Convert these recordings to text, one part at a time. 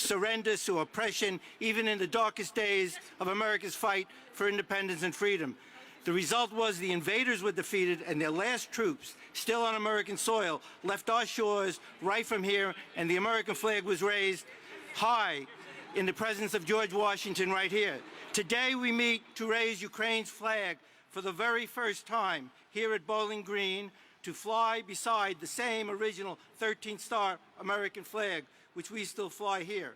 surrender to oppression, even in the darkest days of America's fight for independence and freedom. The result was the invaders were defeated and their last troops, still on American soil, left our shores right from here, and the American flag was raised high in the presence of George Washington right here. Today we meet to raise Ukraine's flag for the very first time here at Bowling Green, to fly beside the same original 13-star American flag, which we still fly here.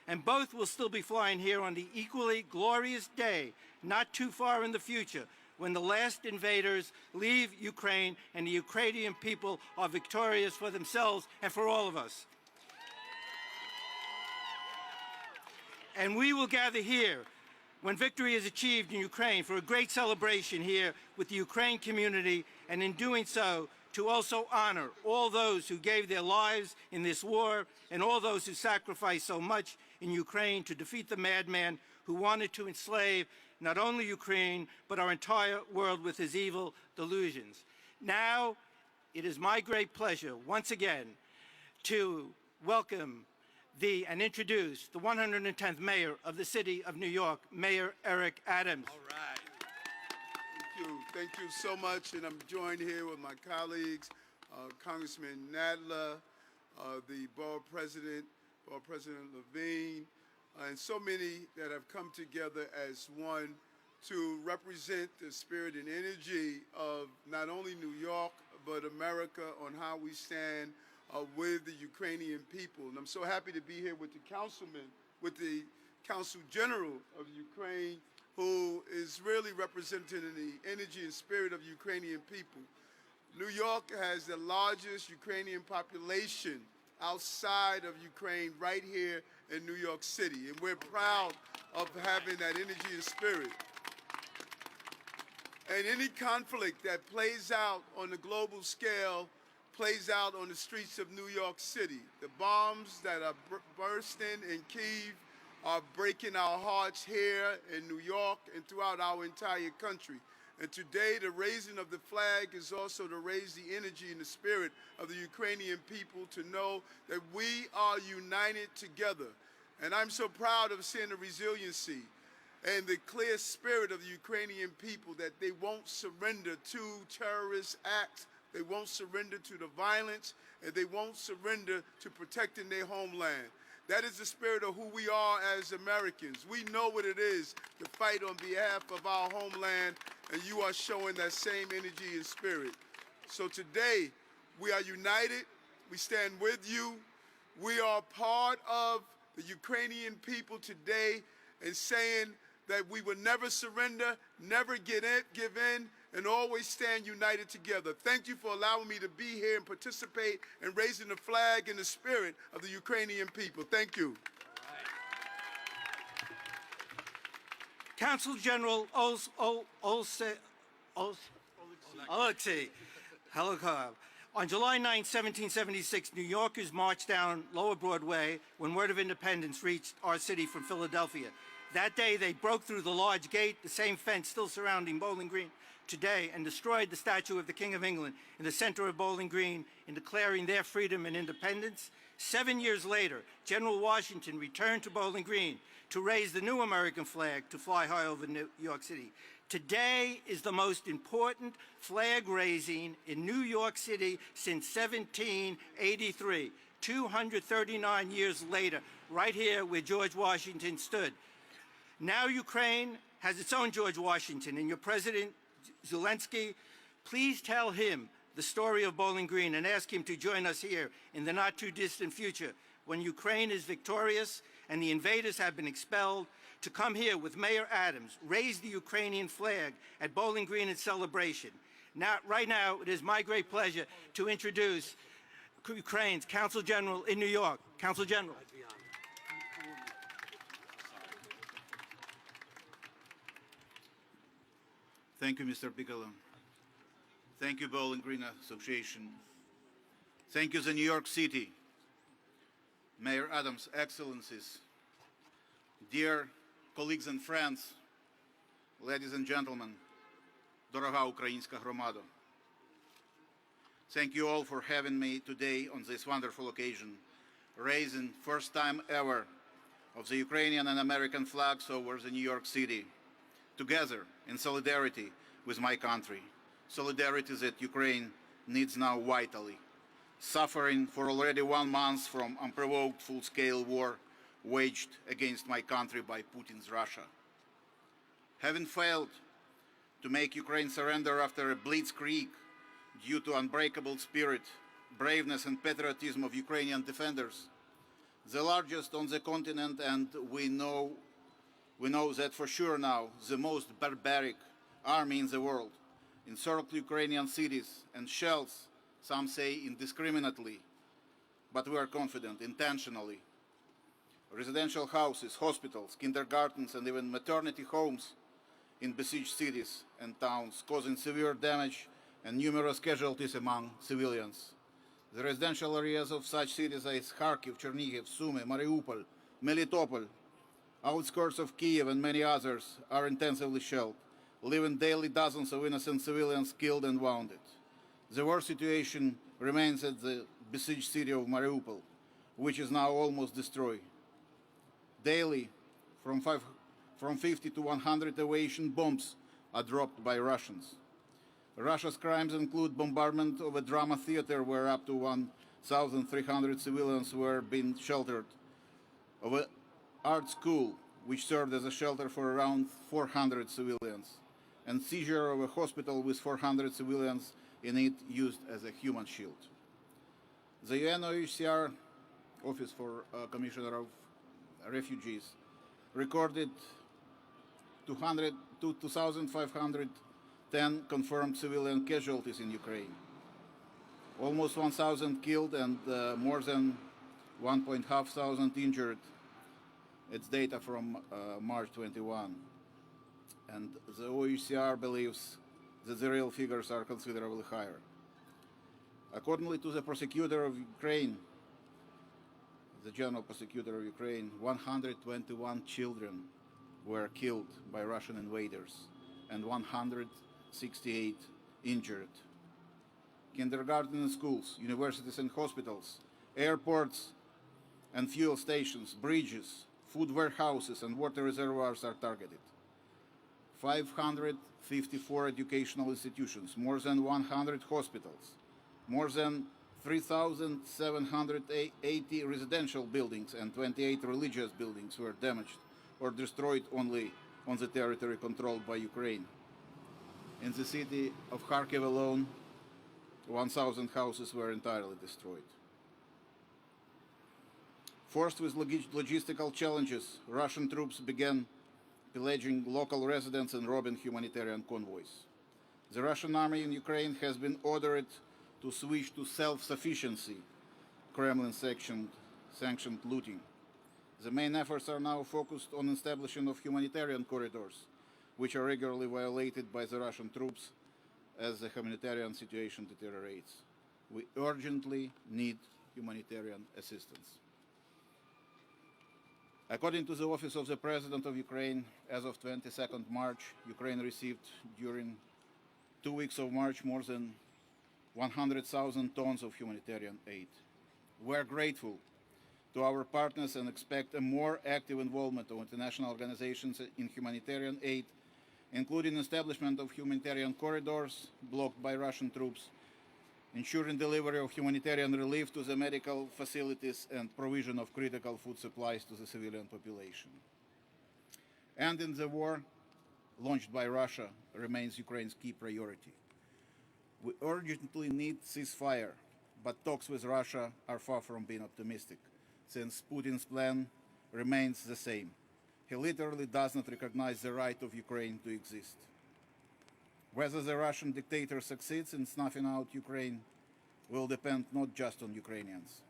And both will still be flying here on the equally glorious day, not too far in the future, when the last invaders leave Ukraine and the Ukrainian people are victorious for themselves and for all of us. And we will gather here when victory is achieved in Ukraine for a great celebration here with the Ukraine community, and in doing so, to also honor all those who gave their lives in this war and all those who sacrificed so much in Ukraine to defeat the madman who wanted to enslave not only Ukraine, but our entire world with his evil delusions. Now, it is my great pleasure, once again, to welcome and introduce the 110th Mayor of the City of New York, Mayor Eric Adams. All right. Thank you so much. And I'm joined here with my colleagues, Congressman Nadler, the Borough President Levine, and so many that have come together as one to represent the spirit and energy of not only New York, but America, on how we stand with the Ukrainian people. And I'm so happy to be here with the councilman, with the Consul General of Ukraine, who is really representing the energy and spirit of Ukrainian people. New York has the largest Ukrainian population outside of Ukraine right here in New York City, and we're proud of having that energy and spirit. And any conflict that plays out on the global scale plays out on the streets of New York City. The bombs that are bursting in Kyiv are breaking our hearts here in New York and throughout our entire country. And today, the raising of the flag is also to raise the energy and the spirit of the Ukrainian people, to know that we are united together. And I'm so proud of seeing the resiliency and the clear spirit of the Ukrainian people, that they won't surrender to terrorist acts, they won't surrender to the violence, and they won't surrender to protecting their homeland. That is the spirit of who we are as Americans. We know what it is to fight on behalf of our homeland, and you are showing that same energy and spirit. So today, we are united. We stand with you. We are part of the Ukrainian people today, and saying that we will never surrender, never give in, and always stand united together. Thank you for allowing me to be here and participate in raising the flag in the spirit of the Ukrainian people. Thank you. Consul General Alexei Helikov. On July 9, 1776, New Yorkers marched down Lower Broadway when word of independence reached our city from Philadelphia. That day, they broke through the large gate, the same fence still surrounding Bowling Green today, and destroyed the statue of the King of England in the center of Bowling Green in declaring their freedom and independence. 7 years later, General Washington returned to Bowling Green to raise the new American flag to fly high over New York City. Today is the most important flag raising in New York City since 1783, 239 years later, right here where George Washington stood. Now Ukraine has its own George Washington, and your President Zelensky, please tell him the story of Bowling Green and ask him to join us here in the not-too-distant future, when Ukraine is victorious and the invaders have been expelled, to come here with Mayor Adams, raise the Ukrainian flag at Bowling Green in celebration. Now, right now, it is my great pleasure to introduce Ukraine's Consul General in New York. Consul General. Thank you, Mr. Piccolo. Thank you, Bowling Green Association. Thank you, the New York City. Mayor Adams, Excellencies, dear colleagues and friends, ladies and gentlemen, дорога українська громада. Thank you all for having me today on this wonderful occasion, raising first time ever of the Ukrainian and American flags over the New York City, together in solidarity with my country, solidarity that Ukraine needs now vitally, suffering for already 1 month from unprovoked full-scale war waged against my country by Putin's Russia. Having failed to make Ukraine surrender after a blitzkrieg due to unbreakable spirit, braveness and patriotism of Ukrainian defenders, the largest on the continent, and we know that for sure now, the most barbaric army in the world, encircled Ukrainian cities and shells, some say indiscriminately, but we are confident, intentionally. Residential houses, hospitals, kindergartens, and even maternity homes in besieged cities and towns, causing severe damage and numerous casualties among civilians. The residential areas of such cities as Kharkiv, Chernihiv, Sumy, Mariupol, Melitopol, outskirts of Kiev, and many others are intensively shelled, leaving daily dozens of innocent civilians killed and wounded. The war situation remains at the besieged city of Mariupol, which is now almost destroyed. Daily, from 50 to 100 aviation bombs are dropped by Russians. Russia's crimes include bombardment of a drama theater where up to 1,300 civilians were being sheltered, of an art school which served as a shelter for around 400 civilians, and seizure of a hospital with 400 civilians in it used as a human shield. The UNOHCR Office for Commissioner of Refugees recorded 2,510 confirmed civilian casualties in Ukraine, almost 1,000 killed and more than 1,500 injured. It's data from March 21. And the OHCR believes that the real figures are considerably higher. Accordingly to the prosecutor of Ukraine, the general prosecutor of Ukraine, 121 children were killed by Russian invaders and 168 injured. Kindergarten and schools, universities and hospitals, airports and fuel stations, bridges, food warehouses and water reservoirs are targeted. 554 educational institutions, more than 100 hospitals, more than 3,780 residential buildings and 28 religious buildings were damaged or destroyed only on the territory controlled by Ukraine. In the city of Kharkiv alone, 1,000 houses were entirely destroyed. Forced with logistical challenges, Russian troops began pillaging local residents and robbing humanitarian convoys. The Russian army in Ukraine has been ordered to switch to self-sufficiency, Kremlin-sanctioned looting. The main efforts are now focused on establishing of humanitarian corridors, which are regularly violated by the Russian troops as the humanitarian situation deteriorates. We urgently need humanitarian assistance. According to the Office of the President of Ukraine, as of 22nd March, Ukraine received during 2 weeks of March more than 100,000 tons of humanitarian aid. We are grateful to our partners and expect a more active involvement of international organizations in humanitarian aid, including establishment of humanitarian corridors blocked by Russian troops, ensuring delivery of humanitarian relief to the medical facilities and provision of critical food supplies to the civilian population. Ending the war launched by Russia remains Ukraine's key priority. We urgently need ceasefire, but talks with Russia are far from being optimistic, since Putin's plan remains the same. He literally does not recognize the right of Ukraine to exist. Whether the Russian dictator succeeds in snuffing out Ukraine will depend not just on Ukrainians,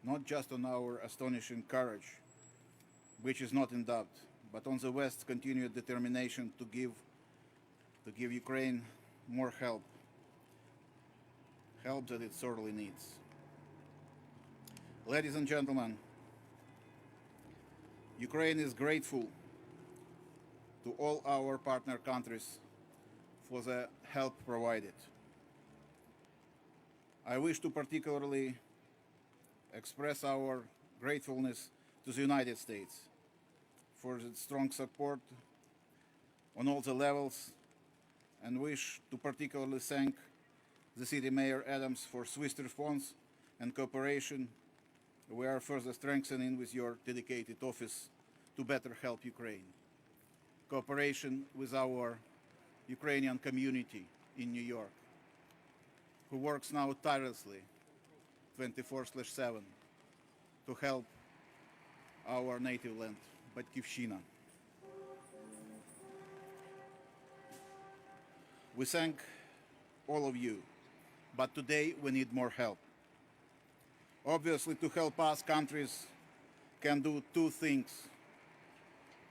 not just on our astonishing courage, which is not in doubt, but on the West's continued determination to give Ukraine more help that it sorely needs. Ladies and gentlemen, Ukraine is grateful to all our partner countries for the help provided. I wish to particularly express our gratefulness to the United States for its strong support on all the levels, and wish to particularly thank the City Mayor Adams for swift response and cooperation we are further strengthening with your dedicated office to better help Ukraine. Cooperation with our Ukrainian community in New York, who works now tirelessly 24/7 to help our native land, Batkivshina. We thank all of you, but today we need more help. Obviously, to help us, countries can do two things: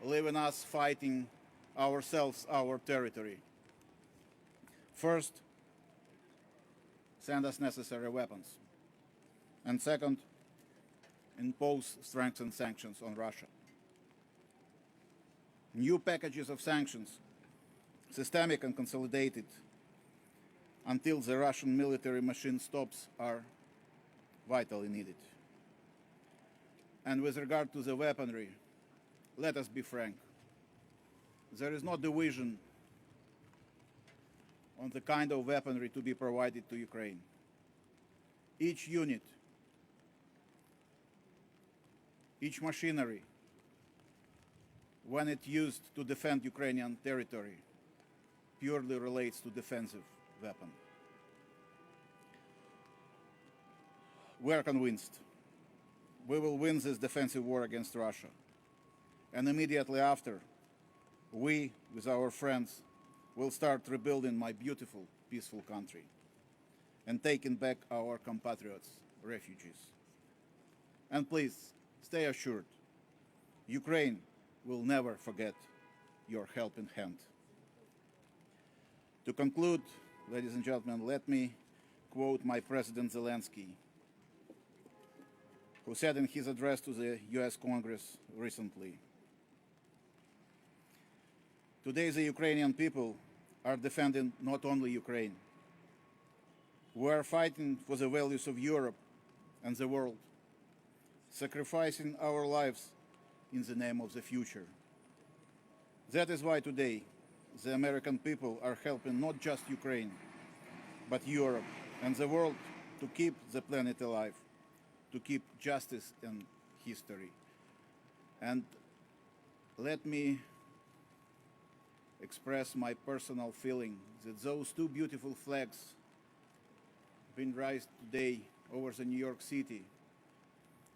leaving us fighting ourselves, our territory. First, send us necessary weapons. And second, impose strengthened sanctions on Russia. New packages of sanctions, systemic and consolidated, until the Russian military machine stops, are vitally needed. And with regard to the weaponry, let us be frank. There is no division on the kind of weaponry to be provided to Ukraine. Each unit, each machinery, when it's used to defend Ukrainian territory, purely relates to defensive weapon. We are convinced we will win this defensive war against Russia. And immediately after, we, with our friends, will start rebuilding my beautiful, peaceful country and taking back our compatriots, refugees. And please, stay assured, Ukraine will never forget your helping hand. To conclude, ladies and gentlemen, let me quote my President Zelensky, who said in his address to the US Congress recently, "Today the Ukrainian people are defending not only Ukraine. We are fighting for the values of Europe and the world, sacrificing our lives in the name of the future. That is why today the American people are helping not just Ukraine, but Europe and the world to keep the planet alive, to keep justice and history." And let me express my personal feeling that those two beautiful flags being raised today over the New York City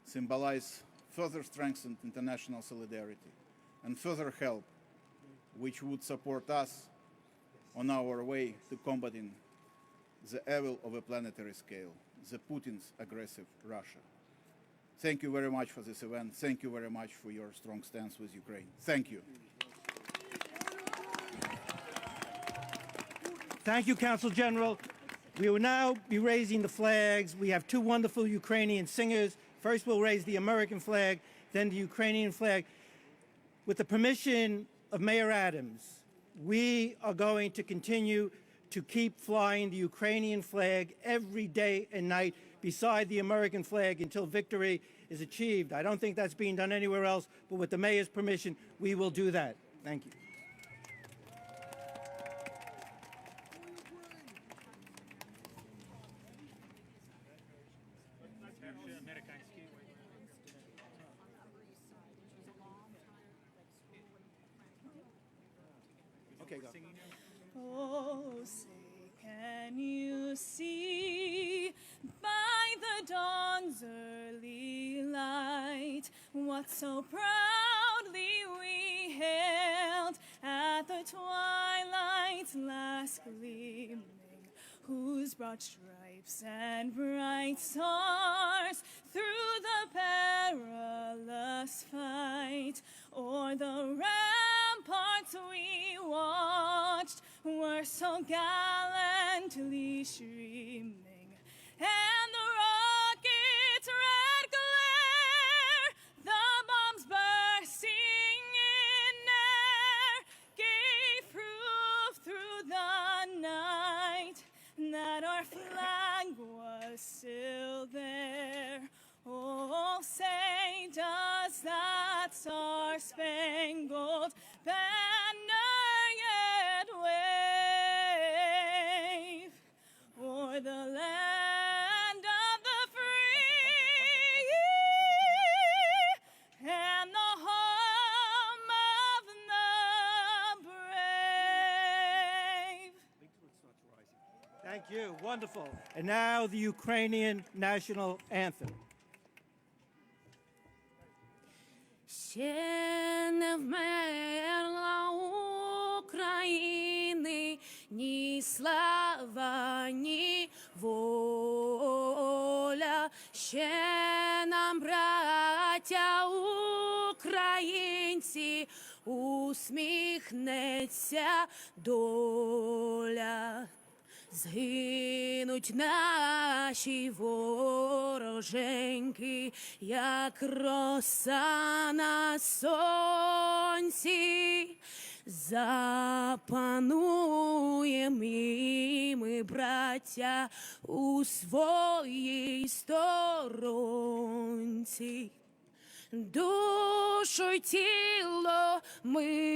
symbolize further strengthened international solidarity and further help which would support us on our way to combating the evil of a planetary scale, the Putin's aggressive Russia. Thank you very much for this event. Thank you very much for your strong stance with Ukraine. Thank you. Thank you, Council General. We will now be raising the flags. We have two wonderful Ukrainian singers. First, we'll raise the American flag, then the Ukrainian flag. With the permission of Mayor Adams, we are going to continue to keep flying the Ukrainian flag every day and night beside the American flag until victory is achieved. I don't think that's being done anywhere else, but with the Mayor's permission, we will do that. Thank you. Okay, go. Oh, say, can you see by the dawn's early light what so proudly we hailed at the twilight's last gleaming, whose broad stripes and bright stars through the perilous fight o'er the ramparts we watched were so gallantly streaming, and the rocket's red glare, the bombs bursting in air, gave proof through the night that our flag was still there. Oh, say, does that you. Wonderful. And now the Ukrainian national anthem. Ще не вмерла України ні слава, ні воля. Ще нам, браття українці, усміхнеться доля. Згинуть наші вороженьки, як роса на сонці. Запануєм і ми, браття, у своїй сторонці. Душу й тіло ми